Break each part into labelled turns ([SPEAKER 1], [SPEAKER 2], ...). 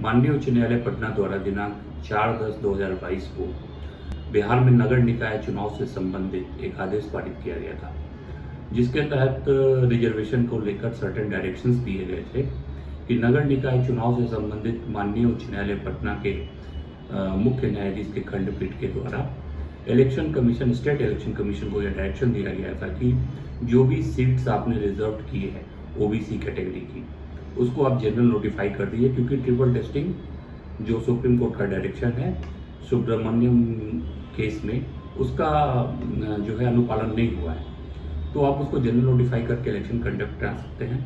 [SPEAKER 1] माननीय उच्च न्यायालय पटना द्वारा दिनांक 4/10/2022 को बिहार में नगर निकाय चुनाव से संबंधित एक आदेश पारित किया गया था, जिसके तहत रिजर्वेशन को लेकर सर्टेन डायरेक्शंस दिए गए थे कि नगर निकाय चुनाव से संबंधित माननीय उच्च न्यायालय पटना के मुख्य न्यायाधीश के खंडपीठ के द्वारा election commission, state election commission को यह डायरेक्शन दिया गया था कि जो भी सीट्स आपने रिजर्व की है ओबीसी कैटेगरी की, उसको आप जनरल नोटिफाई कर दिए, क्योंकि ट्रिपल टेस्टिंग जो सुप्रीम कोर्ट का डायरेक्शन है सुब्रमण्यम केस में, उसका जो है अनुपालन नहीं हुआ है, तो आप उसको जनरल नोटिफाई करके इलेक्शन कंडक्ट करा सकते हैं।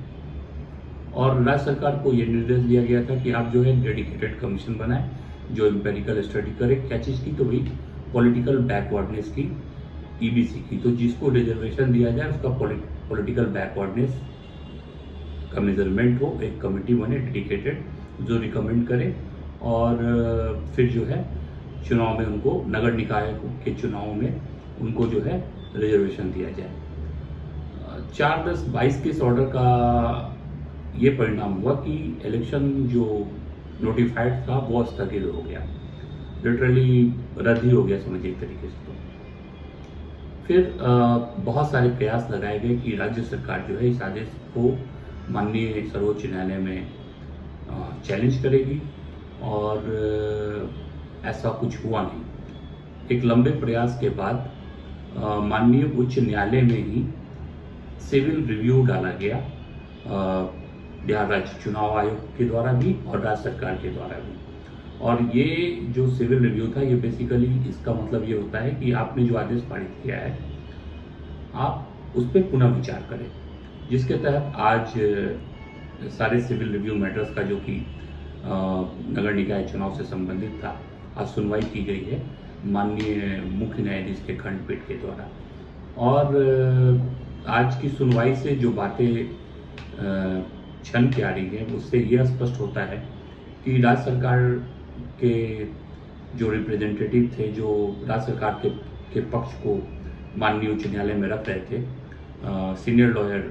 [SPEAKER 1] और राज्य सरकार को ये निर्देश दिया गया था कि आप जो है डेडिकेटेड कमीशन बनाएं जो एम्पेरिकल स्टडी करे। क्या चीज़ की? तो भाई पॉलिटिकल बैकवर्डनेस की, ईबीसी की। तो जिसको रिजर्वेशन दिया जाए उसका पॉलिटिकल बैकवर्डनेस का मेजरमेंट हो, एक कमेटी बने डेडिकेटेड जो रिकमेंड करे, और फिर जो है चुनाव में उनको, नगर निकाय के चुनाव में उनको जो है रिजर्वेशन दिया जाए। 4/10/22 के इस ऑर्डर का ये परिणाम हुआ कि इलेक्शन जो नोटिफाइड था वो स्थगित हो गया, लिटरली रद्द ही हो गया समझिए एक तरीके से। तो फिर बहुत सारे प्रयास लगाए गए कि राज्य सरकार जो है इस आदेश को माननीय सर्वोच्च न्यायालय में चैलेंज करेगी, और ऐसा कुछ हुआ नहीं। एक लंबे प्रयास के बाद माननीय उच्च न्यायालय में ही सिविल रिव्यू डाला गया, बिहार राज्य चुनाव आयोग के द्वारा भी और राज्य सरकार के द्वारा भी। और ये जो सिविल रिव्यू था, ये बेसिकली इसका मतलब ये होता है कि आपने जो आदेश पारित किया है आप उस पर पुनः विचार करें, जिसके तहत आज सारे सिविल रिव्यू मैटर्स का, जो कि नगर निकाय चुनाव से संबंधित था, आज सुनवाई की गई है माननीय मुख्य न्यायाधीश के खंडपीठ के द्वारा। और आज की सुनवाई से जो बातें छन के आ रही हैं, उससे यह स्पष्ट होता है कि राज्य सरकार के जो रिप्रेजेंटेटिव थे, जो राज्य सरकार के पक्ष को माननीय उच्च न्यायालय में रख रहे थे, सीनियर लॉयर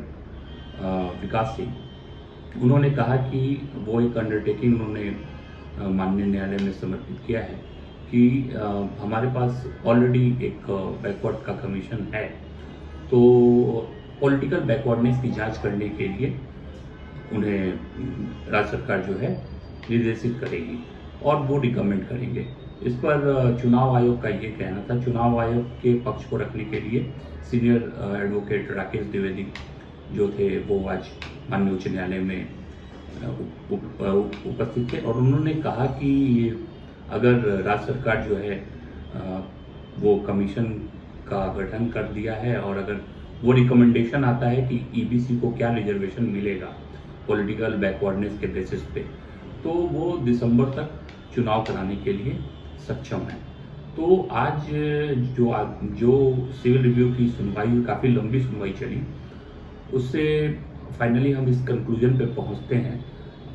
[SPEAKER 1] विकास सिंह, उन्होंने कहा कि वो एक अंडरटेकिंग उन्होंने माननीय न्यायालय में समर्पित किया है कि हमारे पास ऑलरेडी एक बैकवर्ड का कमीशन है, तो पॉलिटिकल बैकवर्डनेस की जांच करने के लिए उन्हें राज्य सरकार जो है निर्देशित करेगी और वो रिकमेंड करेंगे। इस पर चुनाव आयोग का ये कहना था। चुनाव आयोग के पक्ष को रखने के लिए सीनियर एडवोकेट राकेश द्विवेदी जो थे, वो आज माननीय उच्च न्यायालय में उपस्थित थे, और उन्होंने कहा कि अगर राज्य सरकार जो है वो कमीशन का गठन कर दिया है, और अगर वो रिकमेंडेशन आता है कि ईबीसी को क्या रिजर्वेशन मिलेगा पॉलिटिकल बैकवर्डनेस के बेसिस पे, तो वो दिसंबर तक चुनाव कराने के लिए सक्षम है। तो आज जो सिविल रिव्यू की सुनवाई, काफ़ी लंबी सुनवाई चली, उससे फाइनली हम इस कंक्लूजन पे पहुंचते हैं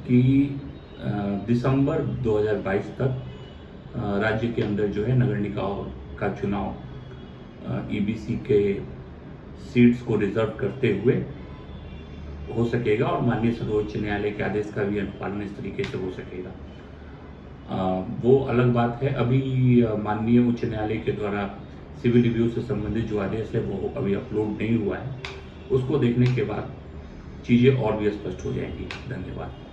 [SPEAKER 1] कि दिसंबर 2022 तक राज्य के अंदर जो है नगर निकाय का चुनाव ईबीसी के सीट्स को रिजर्व करते हुए हो सकेगा, और माननीय सर्वोच्च न्यायालय के आदेश का भी अनुपालन इस तरीके से हो सकेगा। वो अलग बात है। अभी माननीय उच्च न्यायालय के द्वारा सिविल रिव्यू से संबंधित जो आदेश है वो अभी अपलोड नहीं हुआ है, उसको देखने के बाद चीज़ें और भी स्पष्ट हो जाएंगी। धन्यवाद।